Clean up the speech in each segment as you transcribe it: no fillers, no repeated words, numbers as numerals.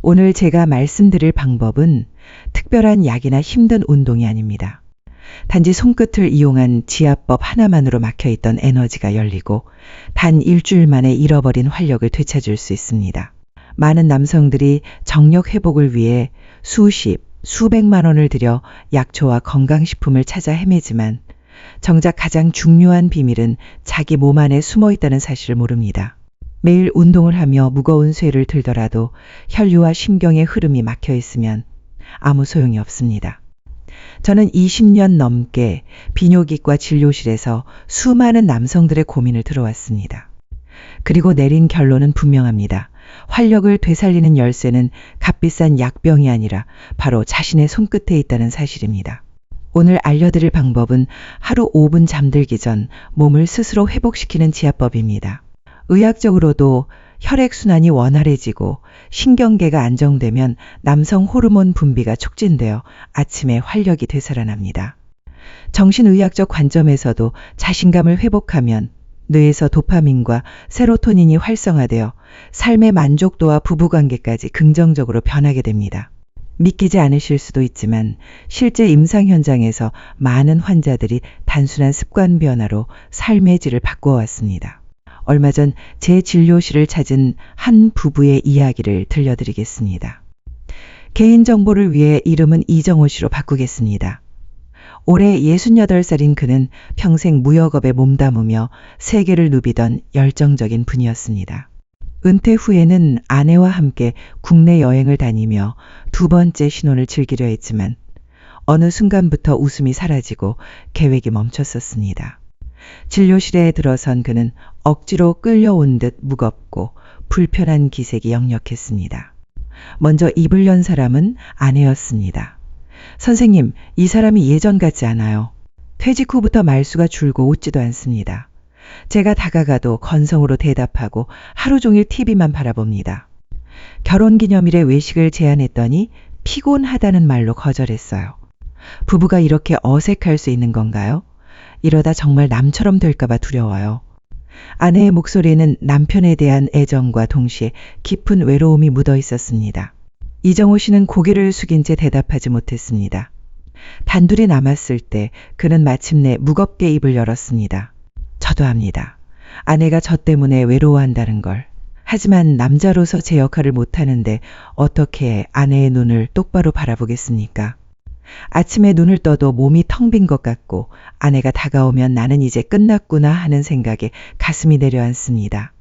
오늘 제가 말씀드릴 방법은 특별한 약이나 힘든 운동이 아닙니다. 단지 손끝을 이용한 지압법 하나만으로 막혀있던 에너지가 열리고 단 일주일 만에 잃어버린 활력을 되찾을 수 있습니다. 많은 남성들이 정력 회복을 위해 수십, 수백만 원을 들여 약초와 건강식품을 찾아 헤매지만 정작 가장 중요한 비밀은 자기 몸 안에 숨어 있다는 사실을 모릅니다. 매일 운동을 하며 무거운 쇠를 들더라도 혈류와 심경의 흐름이 막혀 있으면 아무 소용이 없습니다. 저는 20년 넘게 비뇨기과 진료실에서 수많은 남성들의 고민을 들어왔습니다. 그리고 내린 결론은 분명합니다. 활력을 되살리는 열쇠는 값비싼 약병이 아니라 바로 자신의 손끝에 있다는 사실입니다. 오늘 알려드릴 방법은 하루 5분 잠들기 전 몸을 스스로 회복시키는 지압법입니다. 의학적으로도 혈액순환이 원활해지고 신경계가 안정되면 남성 호르몬 분비가 촉진되어 아침에 활력이 되살아납니다. 정신의학적 관점에서도 자신감을 회복하면 뇌에서 도파민과 세로토닌이 활성화되어 삶의 만족도와 부부관계까지 긍정적으로 변하게 됩니다. 믿기지 않으실 수도 있지만 실제 임상 현장에서 많은 환자들이 단순한 습관 변화로 삶의 질을 바꿔왔습니다. 얼마 전 제 진료실을 찾은 한 부부의 이야기를 들려드리겠습니다. 개인정보를 위해 이름은 이정호 씨로 바꾸겠습니다. 올해 68살인 그는 평생 무역업에 몸담으며 세계를 누비던 열정적인 분이었습니다. 은퇴 후에는 아내와 함께 국내 여행을 다니며 두 번째 신혼을 즐기려 했지만 어느 순간부터 웃음이 사라지고 계획이 멈췄었습니다. 진료실에 들어선 그는 억지로 끌려온 듯 무겁고 불편한 기색이 역력했습니다. 먼저 입을 연 사람은 아내였습니다. 선생님, 이 사람이 예전 같지 않아요. 퇴직 후부터 말수가 줄고 웃지도 않습니다. 제가 다가가도 건성으로 대답하고 하루 종일 TV만 바라봅니다. 결혼기념일에 외식을 제안했더니 피곤하다는 말로 거절했어요. 부부가 이렇게 어색할 수 있는 건가요? 이러다 정말 남처럼 될까봐 두려워요. 아내의 목소리에는 남편에 대한 애정과 동시에 깊은 외로움이 묻어 있었습니다. 이정호 씨는 고개를 숙인 채 대답하지 못했습니다. 단둘이 남았을 때 그는 마침내 무겁게 입을 열었습니다. 저도 압니다. 아내가 저 때문에 외로워한다는 걸. 하지만 남자로서 제 역할을 못하는데 어떻게 아내의 눈을 똑바로 바라보겠습니까? 아침에 눈을 떠도 몸이 텅 빈 것 같고 아내가 다가오면 나는 이제 끝났구나 하는 생각에 가슴이 내려앉습니다.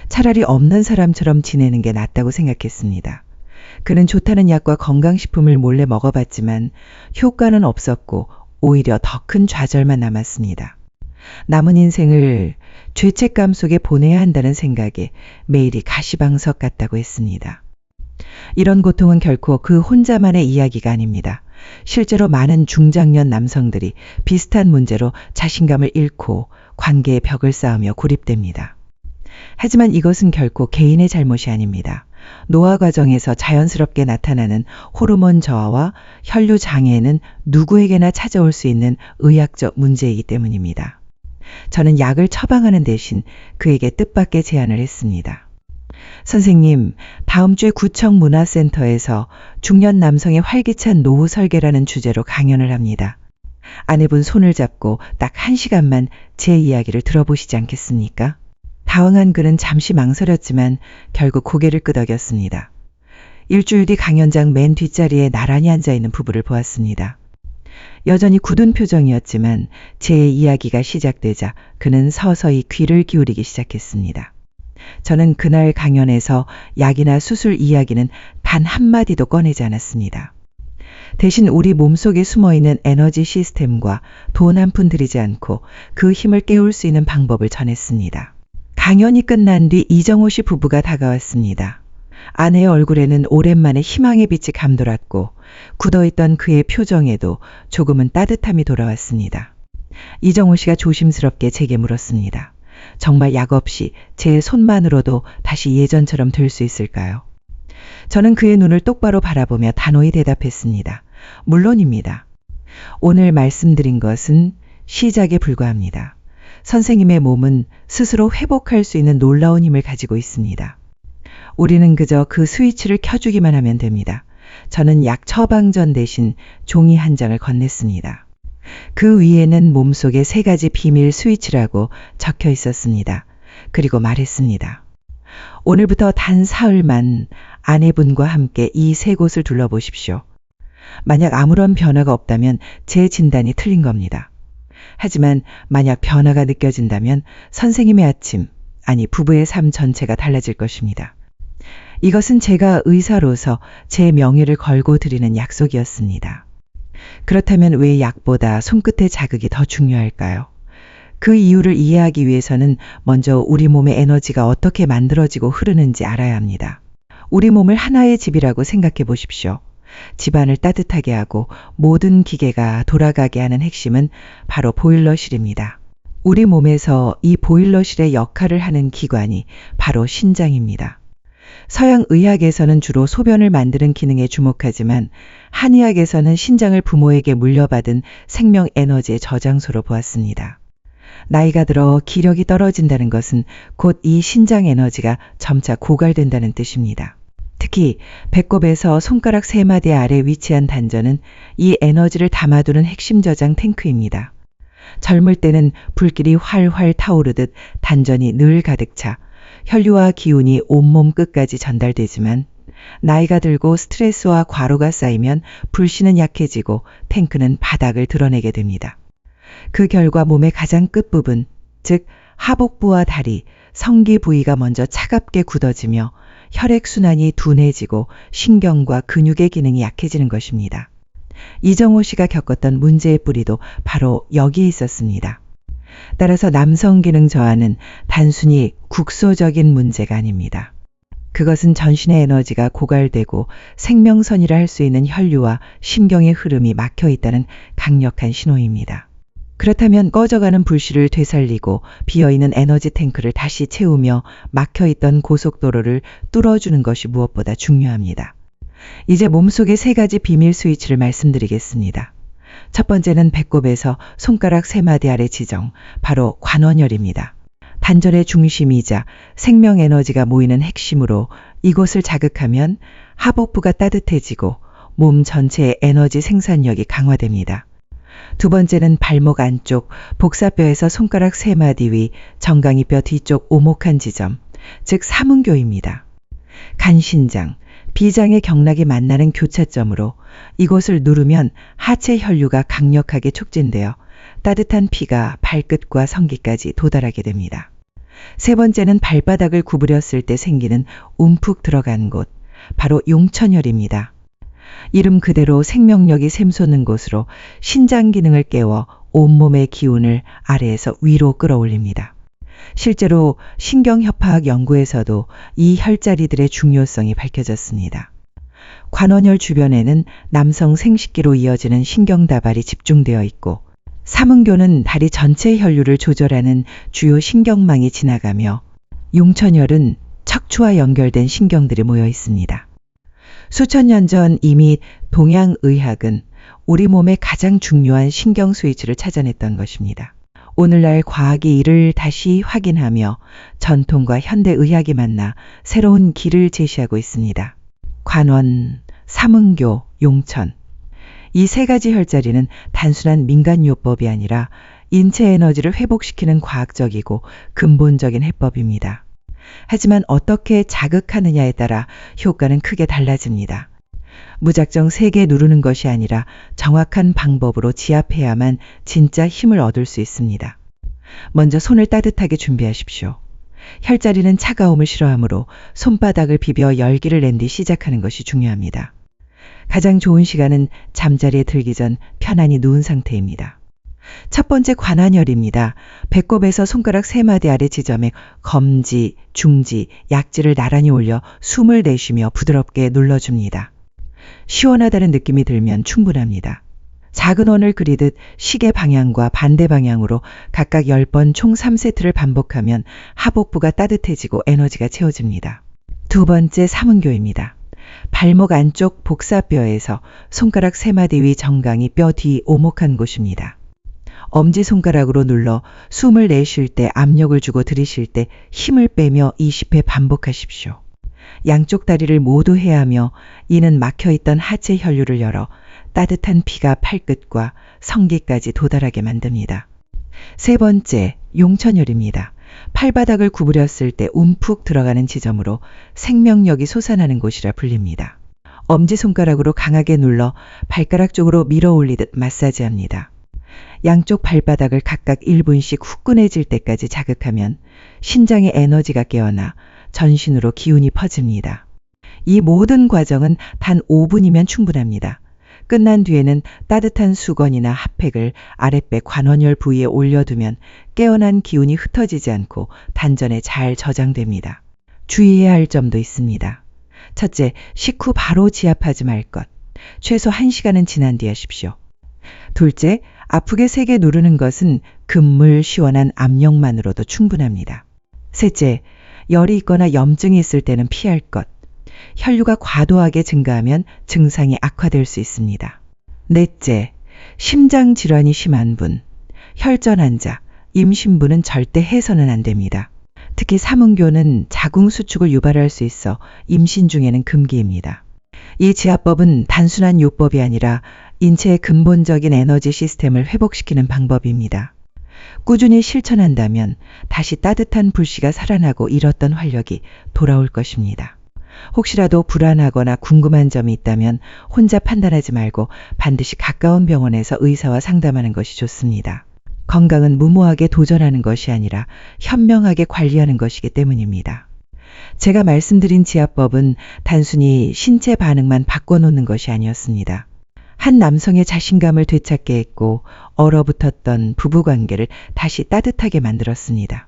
차라리 없는 사람처럼 지내는 게 낫다고 생각했습니다. 그는 좋다는 약과 건강식품을 몰래 먹어봤지만 효과는 없었고 오히려 더 큰 좌절만 남았습니다. 남은 인생을 죄책감 속에 보내야 한다는 생각에 매일이 가시방석 같다고 했습니다. 이런 고통은 결코 그 혼자만의 이야기가 아닙니다. 실제로 많은 중장년 남성들이 비슷한 문제로 자신감을 잃고 관계의 벽을 쌓으며 고립됩니다. 하지만 이것은 결코 개인의 잘못이 아닙니다. 노화 과정에서 자연스럽게 나타나는 호르몬 저하와 혈류 장애는 누구에게나 찾아올 수 있는 의학적 문제이기 때문입니다. 저는 약을 처방하는 대신 그에게 뜻밖의 제안을 했습니다. 선생님, 다음 주에 구청 문화센터에서 중년 남성의 활기찬 노후 설계라는 주제로 강연을 합니다. 아내분 손을 잡고 딱 1시간만 제 이야기를 들어보시지 않겠습니까? 당황한 그는 잠시 망설였지만 결국 고개를 끄덕였습니다. 일주일 뒤 강연장 맨 뒷자리에 나란히 앉아있는 부부를 보았습니다. 여전히 굳은 표정이었지만 제 이야기가 시작되자 그는 서서히 귀를 기울이기 시작했습니다. 저는 그날 강연에서 약이나 수술 이야기는 단 한마디도 꺼내지 않았습니다. 대신 우리 몸속에 숨어있는 에너지 시스템과 돈 한 푼 들이지 않고 그 힘을 깨울 수 있는 방법을 전했습니다. 강연이 끝난 뒤 이정호 씨 부부가 다가왔습니다. 아내의 얼굴에는 오랜만에 희망의 빛이 감돌았고 굳어있던 그의 표정에도 조금은 따뜻함이 돌아왔습니다. 이정호 씨가 조심스럽게 제게 물었습니다. 정말 약 없이 제 손만으로도 다시 예전처럼 될 수 있을까요? 저는 그의 눈을 똑바로 바라보며 단호히 대답했습니다. 물론입니다. 오늘 말씀드린 것은 시작에 불과합니다. 선생님의 몸은 스스로 회복할 수 있는 놀라운 힘을 가지고 있습니다. 우리는 그저 그 스위치를 켜주기만 하면 됩니다. 저는 약 처방전 대신 종이 한 장을 건넸습니다. 그 위에는 몸속에 3가지 비밀 스위치라고 적혀 있었습니다. 그리고 말했습니다. 오늘부터 단 사흘만 아내분과 함께 이 3곳을 둘러보십시오. 만약 아무런 변화가 없다면 제 진단이 틀린 겁니다. 하지만 만약 변화가 느껴진다면 선생님의 아침, 아니 부부의 삶 전체가 달라질 것입니다. 이것은 제가 의사로서 제 명예를 걸고 드리는 약속이었습니다. 그렇다면 왜 약보다 손끝의 자극이 더 중요할까요? 그 이유를 이해하기 위해서는 먼저 우리 몸의 에너지가 어떻게 만들어지고 흐르는지 알아야 합니다. 우리 몸을 하나의 집이라고 생각해 보십시오. 집안을 따뜻하게 하고 모든 기계가 돌아가게 하는 핵심은 바로 보일러실입니다. 우리 몸에서 이 보일러실의 역할을 하는 기관이 바로 신장입니다. 서양 의학에서는 주로 소변을 만드는 기능에 주목하지만 한의학에서는 신장을 부모에게 물려받은 생명 에너지의 저장소로 보았습니다. 나이가 들어 기력이 떨어진다는 것은 곧 이 신장 에너지가 점차 고갈된다는 뜻입니다. 특히 배꼽에서 손가락 3마디 아래 위치한 단전은 이 에너지를 담아두는 핵심 저장 탱크입니다. 젊을 때는 불길이 활활 타오르듯 단전이 늘 가득 차 혈류와 기운이 온몸 끝까지 전달되지만 나이가 들고 스트레스와 과로가 쌓이면 불씨는 약해지고 탱크는 바닥을 드러내게 됩니다. 그 결과 몸의 가장 끝부분, 즉 하복부와 다리, 성기 부위가 먼저 차갑게 굳어지며 혈액순환이 둔해지고 신경과 근육의 기능이 약해지는 것입니다. 이정호 씨가 겪었던 문제의 뿌리도 바로 여기에 있었습니다. 따라서 남성 기능 저하는 단순히 국소적인 문제가 아닙니다. 그것은 전신의 에너지가 고갈되고 생명선이라 할 수 있는 혈류와 신경의 흐름이 막혀 있다는 강력한 신호입니다. 그렇다면 꺼져가는 불씨를 되살리고 비어있는 에너지 탱크를 다시 채우며 막혀있던 고속도로를 뚫어주는 것이 무엇보다 중요합니다. 이제 몸속의 3가지 비밀 스위치를 말씀드리겠습니다. 첫 번째는 배꼽에서 손가락 3마디 아래 지점, 바로 관원혈입니다. 단전의 중심이자 생명 에너지가 모이는 핵심으로 이곳을 자극하면 하복부가 따뜻해지고 몸 전체의 에너지 생산력이 강화됩니다. 두 번째는 발목 안쪽 복사뼈에서 손가락 3마디 위 정강이뼈 뒤쪽 오목한 지점, 즉 삼음교입니다. 간신장, 비장의 경락이 만나는 교차점으로 이곳을 누르면 하체 혈류가 강력하게 촉진되어 따뜻한 피가 발끝과 성기까지 도달하게 됩니다. 세 번째는 발바닥을 구부렸을 때 생기는 움푹 들어간 곳, 바로 용천혈입니다. 이름 그대로 생명력이 샘솟는 곳으로 신장 기능을 깨워 온몸의 기운을 아래에서 위로 끌어올립니다. 실제로 신경협화학 연구에서도 이 혈자리들의 중요성이 밝혀졌습니다. 관원혈 주변에는 남성 생식기로 이어지는 신경다발이 집중되어 있고 삼음교는 다리 전체 혈류를 조절하는 주요 신경망이 지나가며 용천혈은 척추와 연결된 신경들이 모여 있습니다. 수천 년 전 이미 동양의학은 우리 몸의 가장 중요한 신경 스위치를 찾아냈던 것입니다. 오늘날 과학이 이를 다시 확인하며 전통과 현대의학이 만나 새로운 길을 제시하고 있습니다. 관원, 삼음교, 용천. 이 3가지 혈자리는 단순한 민간요법이 아니라 인체 에너지를 회복시키는 과학적이고 근본적인 해법입니다. 하지만 어떻게 자극하느냐에 따라 효과는 크게 달라집니다. 무작정 세게 누르는 것이 아니라 정확한 방법으로 지압해야만 진짜 힘을 얻을 수 있습니다. 먼저 손을 따뜻하게 준비하십시오. 혈자리는 차가움을 싫어하므로 손바닥을 비벼 열기를 낸 뒤 시작하는 것이 중요합니다. 가장 좋은 시간은 잠자리에 들기 전 편안히 누운 상태입니다. 첫 번째 관원혈입니다. 배꼽에서 손가락 3마디 아래 지점에 검지, 중지, 약지를 나란히 올려 숨을 내쉬며 부드럽게 눌러줍니다. 시원하다는 느낌이 들면 충분합니다. 작은 원을 그리듯 시계 방향과 반대 방향으로 각각 10번 총 3세트를 반복하면 하복부가 따뜻해지고 에너지가 채워집니다. 두 번째 삼음교입니다. 발목 안쪽 복사뼈에서 손가락 3마디 위 정강이 뼈 뒤 오목한 곳입니다. 엄지손가락으로 눌러 숨을 내쉴 때 압력을 주고 들이쉴 때 힘을 빼며 20회 반복하십시오. 양쪽 다리를 모두 해하며 이는 막혀있던 하체 혈류를 열어 따뜻한 피가 팔끝과 성기까지 도달하게 만듭니다. 세 번째, 용천혈입니다. 팔바닥을 구부렸을 때 움푹 들어가는 지점으로 생명력이 솟아나는 곳이라 불립니다. 엄지손가락으로 강하게 눌러 발가락 쪽으로 밀어 올리듯 마사지합니다. 양쪽 발바닥을 각각 1분씩 후끈해질 때까지 자극하면 신장의 에너지가 깨어나 전신으로 기운이 퍼집니다. 이 모든 과정은 단 5분이면 충분합니다. 끝난 뒤에는 따뜻한 수건이나 핫팩을 아랫배 관원혈 부위에 올려두면 깨어난 기운이 흩어지지 않고 단전에 잘 저장됩니다. 주의해야 할 점도 있습니다. 첫째, 식후 바로 지압하지 말 것. 최소 1시간은 지난 뒤 하십시오. 둘째, 아프게 세게 누르는 것은 금물 시원한 압력만으로도 충분합니다. 셋째, 열이 있거나 염증이 있을 때는 피할 것. 혈류가 과도하게 증가하면 증상이 악화될 수 있습니다. 넷째, 심장 질환이 심한 분, 혈전 환자, 임신부는 절대 해서는 안 됩니다. 특히 삼은교는 자궁 수축을 유발할 수 있어 임신 중에는 금기입니다. 이 지압법은 단순한 요법이 아니라 인체의 근본적인 에너지 시스템을 회복시키는 방법입니다. 꾸준히 실천한다면 다시 따뜻한 불씨가 살아나고 잃었던 활력이 돌아올 것입니다. 혹시라도 불안하거나 궁금한 점이 있다면 혼자 판단하지 말고 반드시 가까운 병원에서 의사와 상담하는 것이 좋습니다. 건강은 무모하게 도전하는 것이 아니라 현명하게 관리하는 것이기 때문입니다. 제가 말씀드린 지압법은 단순히 신체 반응만 바꿔놓는 것이 아니었습니다. 한 남성의 자신감을 되찾게 했고 얼어붙었던 부부관계를 다시 따뜻하게 만들었습니다.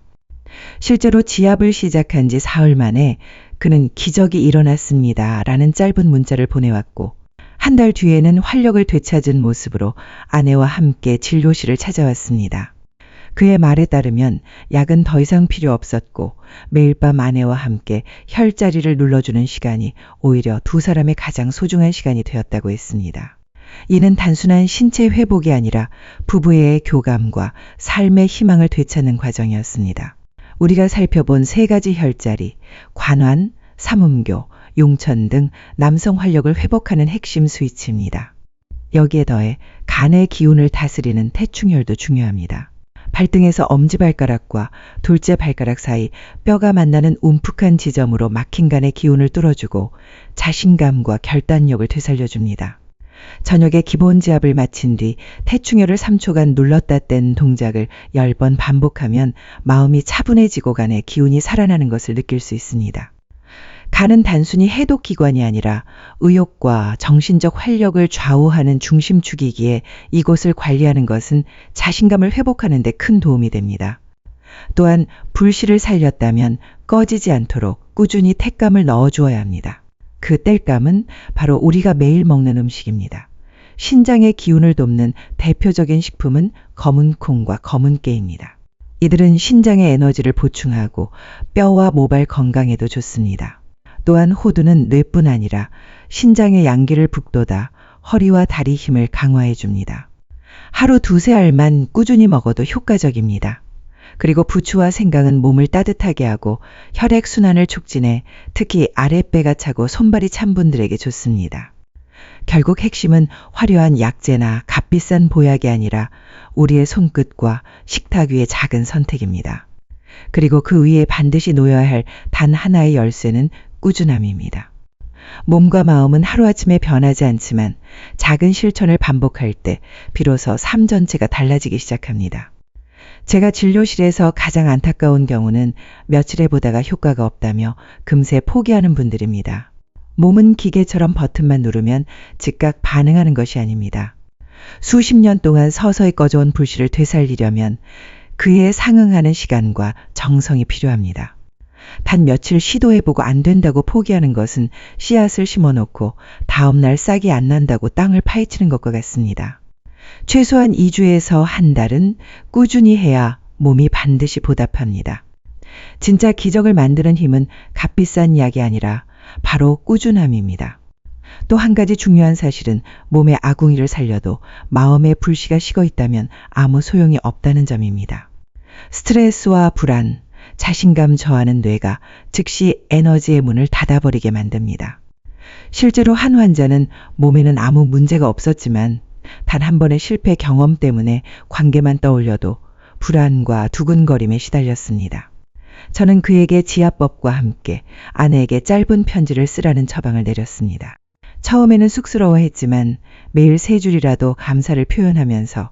실제로 지압을 시작한 지 사흘 만에 그는 기적이 일어났습니다 라는 짧은 문자를 보내왔고 한 달 뒤에는 활력을 되찾은 모습으로 아내와 함께 진료실을 찾아왔습니다. 그의 말에 따르면 약은 더 이상 필요 없었고 매일 밤 아내와 함께 혈자리를 눌러주는 시간이 오히려 두 사람의 가장 소중한 시간이 되었다고 했습니다. 이는 단순한 신체 회복이 아니라 부부의 교감과 삶의 희망을 되찾는 과정이었습니다. 우리가 살펴본 세 가지 혈자리, 관환, 삼음교, 용천 등 남성 활력을 회복하는 핵심 스위치입니다. 여기에 더해 간의 기운을 다스리는 태충혈도 중요합니다. 발등에서 엄지발가락과 둘째 발가락 사이 뼈가 만나는 움푹한 지점으로 막힌 간의 기운을 뚫어주고 자신감과 결단력을 되살려줍니다. 저녁에 기본 지압을 마친 뒤 태충혈을 3초간 눌렀다 뗀 동작을 10번 반복하면 마음이 차분해지고 간에 기운이 살아나는 것을 느낄 수 있습니다. 간은 단순히 해독기관이 아니라 의욕과 정신적 활력을 좌우하는 중심축이기에 이곳을 관리하는 것은 자신감을 회복하는 데 큰 도움이 됩니다. 또한 불씨를 살렸다면 꺼지지 않도록 꾸준히 택감을 넣어주어야 합니다. 그 땔감은 바로 우리가 매일 먹는 음식입니다. 신장의 기운을 돕는 대표적인 식품은 검은 콩과 검은 깨입니다. 이들은 신장의 에너지를 보충하고 뼈와 모발 건강에도 좋습니다. 또한 호두는 뇌뿐 아니라 신장의 양기를 북돋아 허리와 다리 힘을 강화해 줍니다. 하루 2-3알만 꾸준히 먹어도 효과적입니다. 그리고 부추와 생강은 몸을 따뜻하게 하고 혈액순환을 촉진해 특히 아랫배가 차고 손발이 찬 분들에게 좋습니다. 결국 핵심은 화려한 약재나 값비싼 보약이 아니라 우리의 손끝과 식탁 위의 작은 선택입니다. 그리고 그 위에 반드시 놓여야 할 단 하나의 열쇠는 꾸준함입니다. 몸과 마음은 하루아침에 변하지 않지만 작은 실천을 반복할 때 비로소 삶 전체가 달라지기 시작합니다. 제가 진료실에서 가장 안타까운 경우는 며칠 해보다가 효과가 없다며 금세 포기하는 분들입니다. 몸은 기계처럼 버튼만 누르면 즉각 반응하는 것이 아닙니다. 수십 년 동안 서서히 꺼져온 불씨를 되살리려면 그에 상응하는 시간과 정성이 필요합니다. 단 며칠 시도해보고 안 된다고 포기하는 것은 씨앗을 심어놓고 다음날 싹이 안 난다고 땅을 파헤치는 것과 같습니다. 최소한 2주에서 한 달은 꾸준히 해야 몸이 반드시 보답합니다. 진짜 기적을 만드는 힘은 값비싼 약이 아니라 바로 꾸준함입니다. 또 한 가지 중요한 사실은 몸의 아궁이를 살려도 마음의 불씨가 식어 있다면 아무 소용이 없다는 점입니다. 스트레스와 불안, 자신감 저하는 뇌가 즉시 에너지의 문을 닫아버리게 만듭니다. 실제로 한 환자는 몸에는 아무 문제가 없었지만 단 한 번의 실패 경험 때문에 관계만 떠올려도 불안과 두근거림에 시달렸습니다. 저는 그에게 지압법과 함께 아내에게 짧은 편지를 쓰라는 처방을 내렸습니다. 처음에는 쑥스러워했지만 매일 3줄이라도 감사를 표현하면서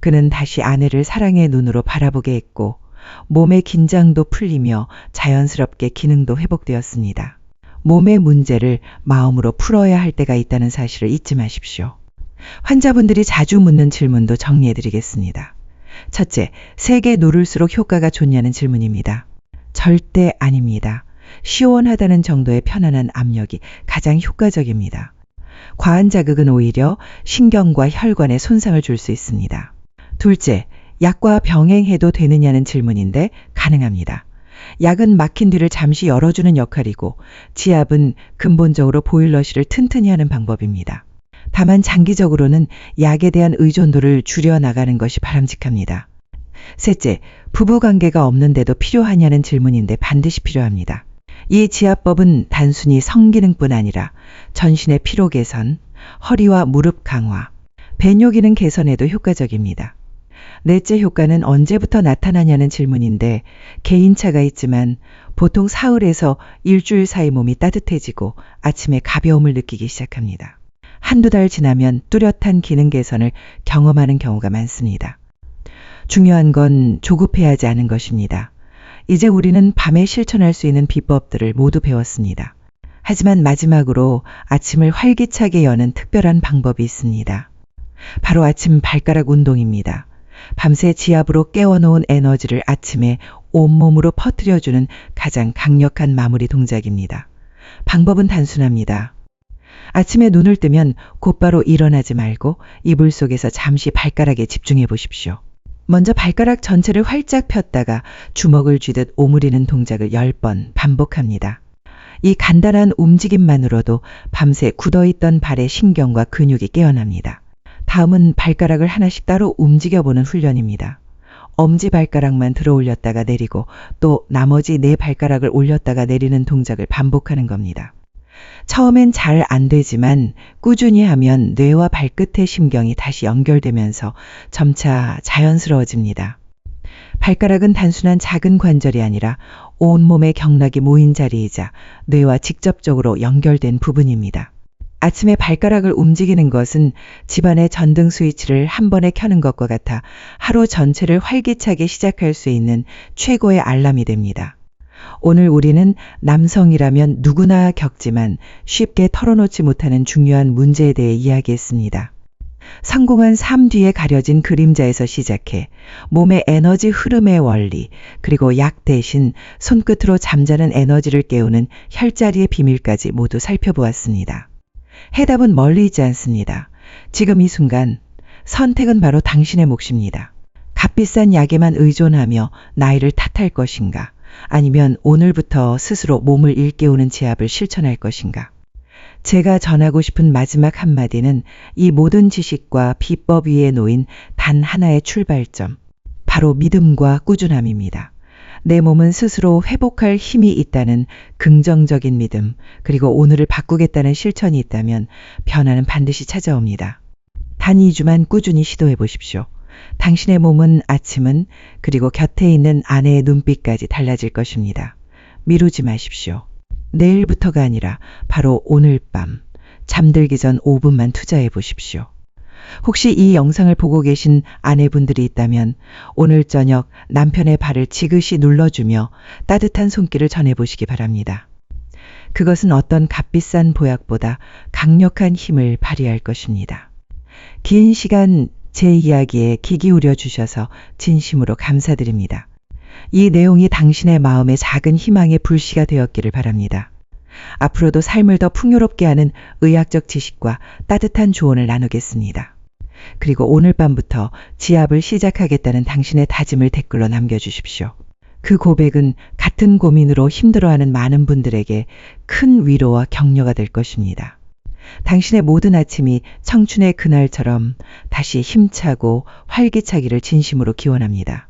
그는 다시 아내를 사랑의 눈으로 바라보게 했고 몸의 긴장도 풀리며 자연스럽게 기능도 회복되었습니다. 몸의 문제를 마음으로 풀어야 할 때가 있다는 사실을 잊지 마십시오. 환자분들이 자주 묻는 질문도 정리해드리겠습니다. 첫째, 세게 누를수록 효과가 좋냐는 질문입니다. 절대 아닙니다. 시원하다는 정도의 편안한 압력이 가장 효과적입니다. 과한 자극은 오히려 신경과 혈관에 손상을 줄 수 있습니다. 둘째, 약과 병행해도 되느냐는 질문인데 가능합니다. 약은 막힌 뒤를 잠시 열어주는 역할이고 지압은 근본적으로 보일러실을 튼튼히 하는 방법입니다. 다만 장기적으로는 약에 대한 의존도를 줄여나가는 것이 바람직합니다. 셋째, 부부관계가 없는데도 필요하냐는 질문인데 반드시 필요합니다. 이 지압법은 단순히 성기능뿐 아니라 전신의 피로 개선, 허리와 무릎 강화, 배뇨 기능 개선에도 효과적입니다. 넷째 효과는 언제부터 나타나냐는 질문인데 개인차가 있지만 보통 사흘에서 일주일 사이 몸이 따뜻해지고 아침에 가벼움을 느끼기 시작합니다. 한두 달 지나면 뚜렷한 기능 개선을 경험하는 경우가 많습니다. 중요한 건 조급해하지 않은 것입니다. 이제 우리는 밤에 실천할 수 있는 비법들을 모두 배웠습니다. 하지만 마지막으로 아침을 활기차게 여는 특별한 방법이 있습니다. 바로 아침 발가락 운동입니다. 밤새 지압으로 깨워놓은 에너지를 아침에 온몸으로 퍼뜨려주는 가장 강력한 마무리 동작입니다. 방법은 단순합니다. 아침에 눈을 뜨면 곧바로 일어나지 말고 이불 속에서 잠시 발가락에 집중해 보십시오. 먼저 발가락 전체를 활짝 폈다가 주먹을 쥐듯 오므리는 동작을 10번 반복합니다. 이 간단한 움직임만으로도 밤새 굳어있던 발의 신경과 근육이 깨어납니다. 다음은 발가락을 하나씩 따로 움직여보는 훈련입니다. 엄지발가락만 들어 올렸다가 내리고 또 나머지 4발가락을 올렸다가 내리는 동작을 반복하는 겁니다. 처음엔 잘 안 되지만 꾸준히 하면 뇌와 발끝의 심경이 다시 연결되면서 점차 자연스러워집니다. 발가락은 단순한 작은 관절이 아니라 온몸의 경락이 모인 자리이자 뇌와 직접적으로 연결된 부분입니다. 아침에 발가락을 움직이는 것은 집안의 전등 스위치를 한 번에 켜는 것과 같아 하루 전체를 활기차게 시작할 수 있는 최고의 알람이 됩니다. 오늘 우리는 남성이라면 누구나 겪지만 쉽게 털어놓지 못하는 중요한 문제에 대해 이야기했습니다. 성공한 삶 뒤에 가려진 그림자에서 시작해 몸의 에너지 흐름의 원리, 그리고 약 대신 손끝으로 잠자는 에너지를 깨우는 혈자리의 비밀까지 모두 살펴보았습니다. 해답은 멀리 있지 않습니다. 지금 이 순간 선택은 바로 당신의 몫입니다. 값비싼 약에만 의존하며 나이를 탓할 것인가? 아니면 오늘부터 스스로 몸을 일깨우는 지압을 실천할 것인가? 제가 전하고 싶은 마지막 한마디는 이 모든 지식과 비법 위에 놓인 단 하나의 출발점, 바로 믿음과 꾸준함입니다. 내 몸은 스스로 회복할 힘이 있다는 긍정적인 믿음, 그리고 오늘을 바꾸겠다는 실천이 있다면 변화는 반드시 찾아옵니다. 단 2주만 꾸준히 시도해 보십시오. 당신의 몸은 아침은, 그리고 곁에 있는 아내의 눈빛까지 달라질 것입니다. 미루지 마십시오. 내일부터가 아니라 바로 오늘 밤, 잠들기 전 5분만 투자해 보십시오. 혹시 이 영상을 보고 계신 아내분들이 있다면 오늘 저녁 남편의 발을 지그시 눌러주며 따뜻한 손길을 전해보시기 바랍니다. 그것은 어떤 값비싼 보약보다 강력한 힘을 발휘할 것입니다. 긴 시간 제 이야기에 귀 기울여 주셔서 진심으로 감사드립니다. 이 내용이 당신의 마음에 작은 희망의 불씨가 되었기를 바랍니다. 앞으로도 삶을 더 풍요롭게 하는 의학적 지식과 따뜻한 조언을 나누겠습니다. 그리고 오늘 밤부터 지압을 시작하겠다는 당신의 다짐을 댓글로 남겨주십시오. 그 고백은 같은 고민으로 힘들어하는 많은 분들에게 큰 위로와 격려가 될 것입니다. 당신의 모든 아침이 청춘의 그날처럼 다시 힘차고 활기차기를 진심으로 기원합니다.